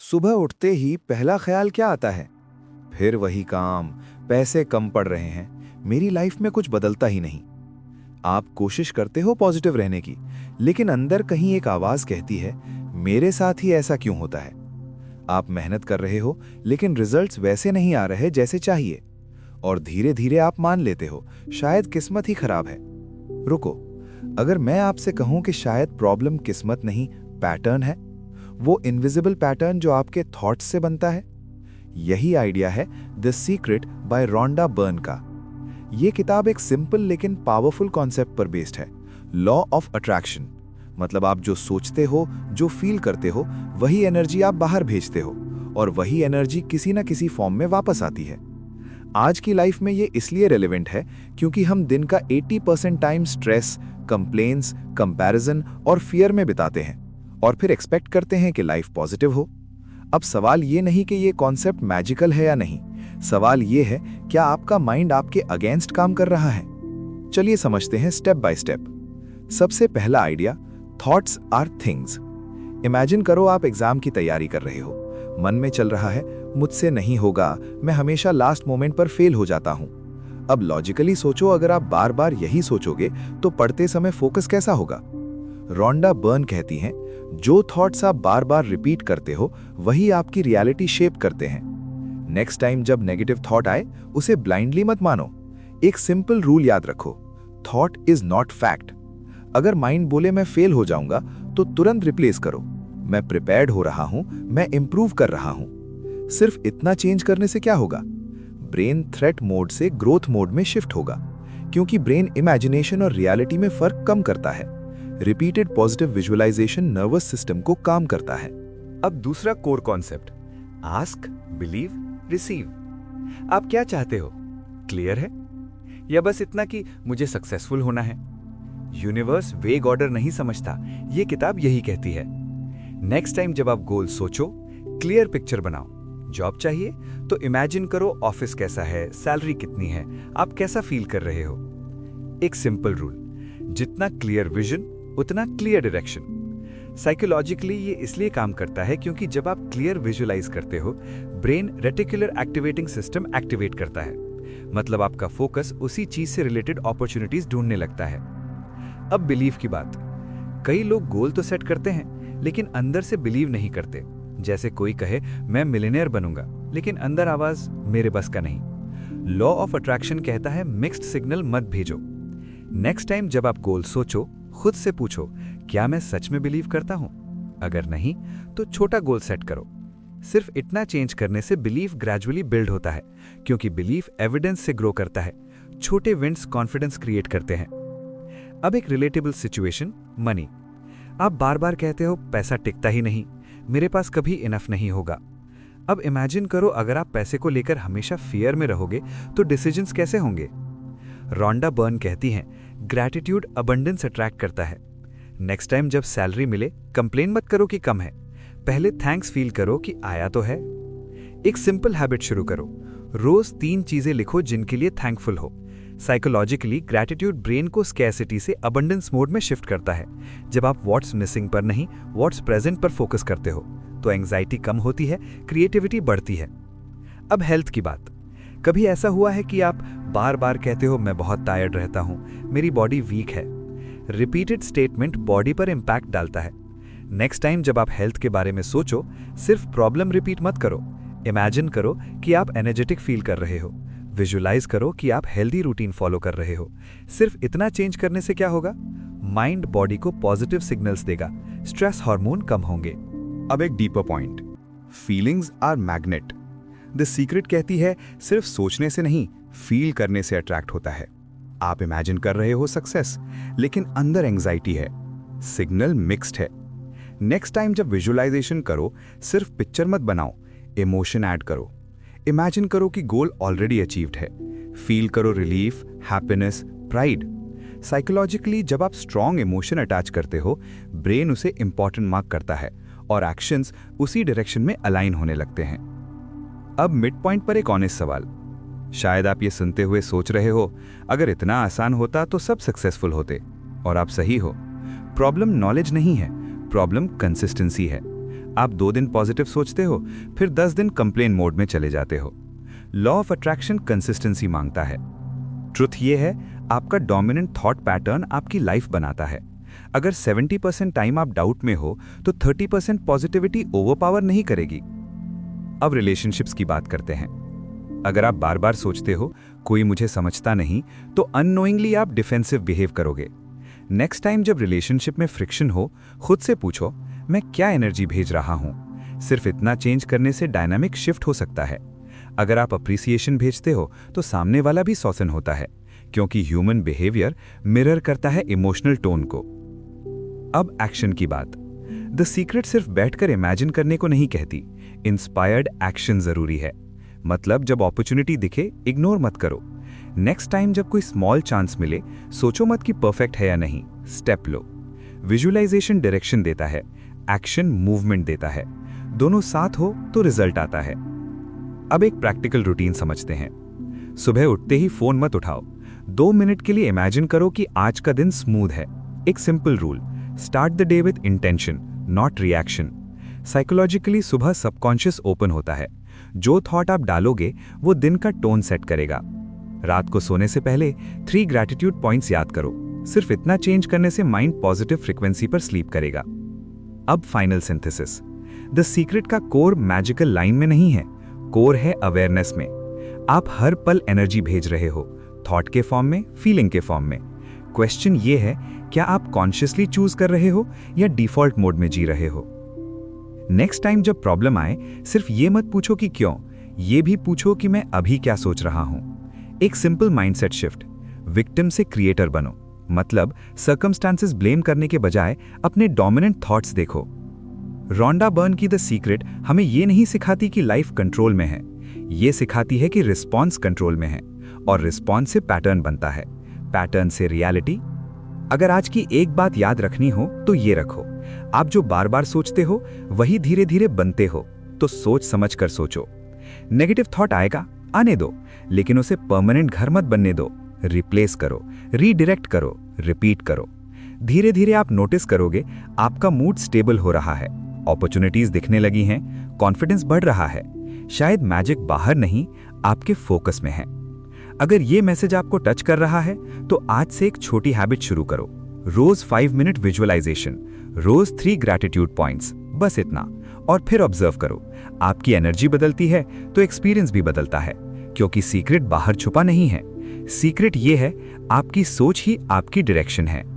सुबह उठते ही पहला ख्याल क्या आता है? फिर वही काम, पैसे कम पड़ रहे हैं, मेरी लाइफ में कुछ बदलता ही नहीं। आप कोशिश करते हो पॉजिटिव रहने की, लेकिन अंदर कहीं एक आवाज कहती है, मेरे साथ ही ऐसा क्यों होता है? आप मेहनत कर रहे हो, लेकिन रिजल्ट्स वैसे नहीं आ रहे जैसे चाहिए। और धीरे धीरे आप मान लेते हो, शायद किस्मत ही खराब है। रुको, अगर मैं आपसे कहूं कि शायद प्रॉब्लम किस्मत नहीं, पैटर्न है, वो इनविजिबल पैटर्न जो आपके थॉट्स से बनता है। यही आइडिया है The Secret by Rhonda Byrne का। ये किताब एक सिंपल लेकिन पावरफुल कॉन्सेप्ट पर बेस्ड है, लॉ ऑफ अट्रैक्शन। मतलब आप जो सोचते हो, जो फील करते हो, वही एनर्जी आप बाहर भेजते हो, और वही एनर्जी किसी ना किसी फॉर्म में वापस आती है। आज की लाइफ में ये इसलिए रेलेवेंट है क्योंकि हम दिन का 80% टाइम स्ट्रेस, कंप्लेन्स, कंपैरिजन और फियर में बिताते हैं, और फिर एक्सपेक्ट करते हैं कि लाइफ पॉजिटिव हो। अब सवाल ये नहीं कि ये कॉन्सेप्ट मैजिकल है या नहीं, सवाल ये है, क्या आपका माइंड आपके अगेंस्ट काम कर रहा है? चलिए समझते हैं स्टेप बाय स्टेप। सबसे पहला idea, thoughts are things. Imagine करो आप एग्जाम की तैयारी कर रहे हो, मन में चल रहा है, मुझसे नहीं होगा, मैं हमेशा लास्ट मोमेंट पर फेल हो जाता हूं। अब लॉजिकली सोचो, अगर आप बार बार यही सोचोगे तो पढ़ते समय फोकस कैसा होगा? रोंडा बर्न कहती हैं, जो थॉट्स आप बार बार रिपीट करते हो, वही आपकी रियलिटी शेप करते हैं। नेक्स्ट टाइम जब नेगेटिव थॉट आए, उसे ब्लाइंडली मत मानो। एक सिंपल रूल याद रखो, थॉट इज नॉट फैक्ट। अगर माइंड बोले मैं फेल हो जाऊंगा, तो तुरंत रिप्लेस करो, मैं प्रिपेयर्ड हो रहा हूं, मैं इंप्रूव कर रहा हूं। सिर्फ इतना चेंज करने से क्या होगा? ब्रेन थ्रेट मोड से ग्रोथ मोड में शिफ्ट होगा, क्योंकि ब्रेन इमेजिनेशन और रियलिटी में फर्क कम करता है। Repeated positive visualisation nervous system को काम करता है। अब दूसरा core concept, ask, believe, receive. आप क्या चाहते हो? क्लियर है? या बस इतना कि मुझे सक्सेसफुल होना है? यूनिवर्स वेग ऑर्डर नहीं समझता, ये किताब यही कहती है। नेक्स्ट टाइम जब आप गोल सोचो, क्लियर पिक्चर बनाओ। जॉब चाहिए तो इमेजिन करो ऑफिस कैसा है, सैलरी कितनी है, आप कैसा फील कर रहे हो। एक सिंपल रूल, जितना क्लियर विजन उतना क्लियर डायरेक्शन। साइकोलॉजिकली ये इसलिए काम करता है क्योंकि जब आप क्लियर विजुअलाइज करते हो, brain reticular activating system activate करता है। मतलब आपका फोकस उसी चीज से रिलेटेड अपॉर्चुनिटीज ढूंढने लगता है। अब बिलीव की बात, कई लोग गोल तो सेट करते हैं, लेकिन अंदर से बिलीव नहीं करते। जैसे कोई कहे मैं मिलियनेयर बनूंगा, लेकिन अंदर आवाज मेरे बस का नहीं। लॉ ऑफ अट्रैक्शन कहता है मिक्स्ड सिग्नल मत भेजो। नेक्स्ट टाइम जब आप गोल सोचो, खुद से पूछो, क्या मैं सच में बिलीव करता हूं? अगर नहीं, तो छोटा गोल सेट करो। सिर्फ इतना चेंज करने से बिलीफ ग्रेजुअली बिल्ड होता है, क्योंकि बिलीफ एविडेंस से ग्रो करता है। छोटे विंस कॉन्फिडेंस क्रिएट करते हैं। अब एक रिलेटेबल सिचुएशन, मनी। आप बार बार कहते हो पैसा टिकता ही नहीं, मेरे पास कभी इनफ नहीं होगा। अब इमेजिन करो, अगर आप पैसे को लेकर हमेशा फियर में रहोगे तो डिसीजंस कैसे होंगे? रोंडा बर्न कहती हैं, ग्रैटिट्यूड अबंडेंस अट्रैक्ट करता है। नेक्स्ट टाइम जब सैलरी मिले, कंप्लेन मत करो कि कम है, पहले थैंक्स फील करो कि आया तो है। एक सिंपल हैबिट शुरू करो, रोज 3 चीजें लिखो जिनके लिए थैंकफुल हो। साइकोलॉजिकली ग्रैटिट्यूड ब्रेन को स्कैसिटी से अबंडेंस मोड में शिफ्ट करता है। जब आप व्हाट्स मिसिंग पर नहीं, व्हाट्स प्रेजेंट पर फोकस करते हो, तो एंजाइटी कम होती है, क्रिएटिविटी बढ़ती है। अब हेल्थ की बात, कभी ऐसा हुआ है कि आप बार बार कहते हो मैं बहुत टायर्ड रहता हूं, मेरी बॉडी वीक है? रिपीटेड स्टेटमेंट बॉडी पर इंपैक्ट डालता है। नेक्स्ट टाइम जब आप हेल्थ के बारे में सोचो, सिर्फ प्रॉब्लम रिपीट मत करो, इमेजिन करो कि आप एनर्जेटिक फील कर रहे हो। विजुअलाइज करो कि आप हेल्दी रूटीन फॉलो कर रहे हो। सिर्फ इतना चेंज करने से क्या होगा? माइंड बॉडी को पॉजिटिव सिग्नल्स देगा, स्ट्रेस हार्मोन कम होंगे। अब एक deeper point, feelings are magnet. The Secret कहती है, सिर्फ सोचने से नहीं, फील करने से अट्रैक्ट होता है। आप इमेजिन कर रहे हो सक्सेस, लेकिन अंदर एंजाइटी है, सिग्नल मिक्स्ड है। नेक्स्ट टाइम जब विजुअलाइजेशन करो, सिर्फ पिक्चर मत बनाओ, इमोशन ऐड करो। इमेजिन करो कि गोल ऑलरेडी अचीव्ड है, फील करो रिलीफ, हैप्पीनेस, प्राइड। साइकोलॉजिकली जब आप स्ट्रॉन्ग इमोशन अटैच करते हो, ब्रेन उसे इंपॉर्टेंट मार्क करता है और एक्शंस उसी डायरेक्शन में अलाइन होने लगते हैं। अब मिड पॉइंट पर एक ऑनेस्ट सवाल, शायद आप ये सुनते हुए सोच रहे हो, अगर इतना आसान होता तो सब सक्सेसफुल होते। और आप सही हो। प्रॉब्लम नॉलेज नहीं है, प्रॉब्लम कंसिस्टेंसी है। आप 2 दिन पॉजिटिव सोचते हो, फिर 10 दिन कंप्लेन मोड में चले जाते हो। लॉ ऑफ अट्रैक्शन कंसिस्टेंसी मांगता है। ट्रुथ ये है, आपका डोमिनेंट थॉट पैटर्न आपकी लाइफ बनाता है। अगर 70% टाइम आप डाउट में हो, तो 30% पॉजिटिविटी ओवरपावर नहीं करेगी। अब रिलेशनशिप्स की बात करते हैं। अगर आप बार बार सोचते हो कोई मुझे समझता नहीं, तो अननोइंगली आप डिफेंसिव बिहेव करोगे। नेक्स्ट टाइम जब रिलेशनशिप में फ्रिक्शन हो, खुद से पूछो, मैं क्या एनर्जी भेज रहा हूं? सिर्फ इतना चेंज करने से डायनामिक शिफ्ट हो सकता है। अगर आप अप्रिसिएशन भेजते हो, तो सामने वाला भी सॉसन होता है, क्योंकि ह्यूमन बिहेवियर मिरर करता है इमोशनल टोन को। अब एक्शन की बात। द सीक्रेट सिर्फ बैठकर इमेजिन करने को नहीं कहती, इंस्पायर्ड एक्शन जरूरी है। मतलब जब अपॉर्चुनिटी दिखे, इग्नोर मत करो। नेक्स्ट टाइम जब कोई स्मॉल चांस मिले, सोचो मत कि परफेक्ट है या नहीं, स्टेप लो। विजुअलाइजेशन डायरेक्शन देता है, एक्शन मूवमेंट देता है। दोनों साथ हो तो रिजल्ट आता है। अब एक प्रैक्टिकल रूटीन समझते हैं। सुबह उठते ही फोन मत उठाओ। 2 मिनट के लिए इमेजिन करो कि आज का दिन स्मूथ है। एक simple rule, start the day with intention, not reaction. Psychologically सुबह सबकॉन्शियस ओपन होता है। जो थॉट आप डालोगे वो दिन का टोन सेट करेगा। रात को सोने से पहले 3 ग्रैटिट्यूड पॉइंट्स याद करो। सिर्फ इतना चेंज करने से माइंड पॉजिटिव फ्रीक्वेंसी पर स्लीप करेगा। अब फाइनल सिंथेसिस। द सीक्रेट का कोर मैजिकल लाइन में नहीं है, कोर है अवेयरनेस में। आप हर पल एनर्जी भेज रहे हो, थॉट के फॉर्म में, फीलिंग के फॉर्म में। क्वेश्चन ये है, क्या आप कॉन्शियसली चूज कर रहे हो या डिफॉल्ट मोड में जी रहे हो? नेक्स्ट टाइम जब प्रॉब्लम आए, सिर्फ ये मत पूछो कि क्यों, ये भी पूछो कि मैं अभी क्या सोच रहा हूं। एक सिंपल माइंडसेट शिफ्ट, विक्टिम से क्रिएटर बनो। मतलब सर्कमस्टांसेस ब्लेम करने के बजाय अपने डोमिनेंट थॉट्स देखो। रोंडा बर्न की द सीक्रेट हमें ये नहीं सिखाती कि लाइफ कंट्रोल में है, ये सिखाती है कि रिस्पॉन्स कंट्रोल में है, और रिस्पॉन्स से पैटर्न बनता है, पैटर्न से रियलिटी। अगर आज की एक बात याद रखनी हो तो ये रखो, आप जो बार बार सोचते हो वही धीरे धीरे बनते हो। तो सोच समझ कर सोचो। नेगेटिव थॉट आएगा, आने दो, लेकिन उसे परमानेंट घर मत बनने दो। रिप्लेस करो, रीडायरेक्ट करो, रिपीट करो। धीरे धीरे आप नोटिस करोगे आपका मूड स्टेबल हो रहा है, अपॉर्चुनिटीज दिखने लगी हैं, कॉन्फिडेंस बढ़ रहा है। शायद मैजिक बाहर नहीं, आपके फोकस में है। अगर ये मैसेज आपको टच कर रहा है तो आज से एक छोटी हैबिट शुरू करो। रोज 5 मिनट विजुअलाइजेशन, रोज 3 ग्रैटिट्यूड पॉइंट्स, बस इतना। और फिर ऑब्जर्व करो, आपकी एनर्जी बदलती है तो एक्सपीरियंस भी बदलता है। क्योंकि सीक्रेट बाहर छुपा नहीं है, सीक्रेट ये है, आपकी सोच ही आपकी डायरेक्शन है।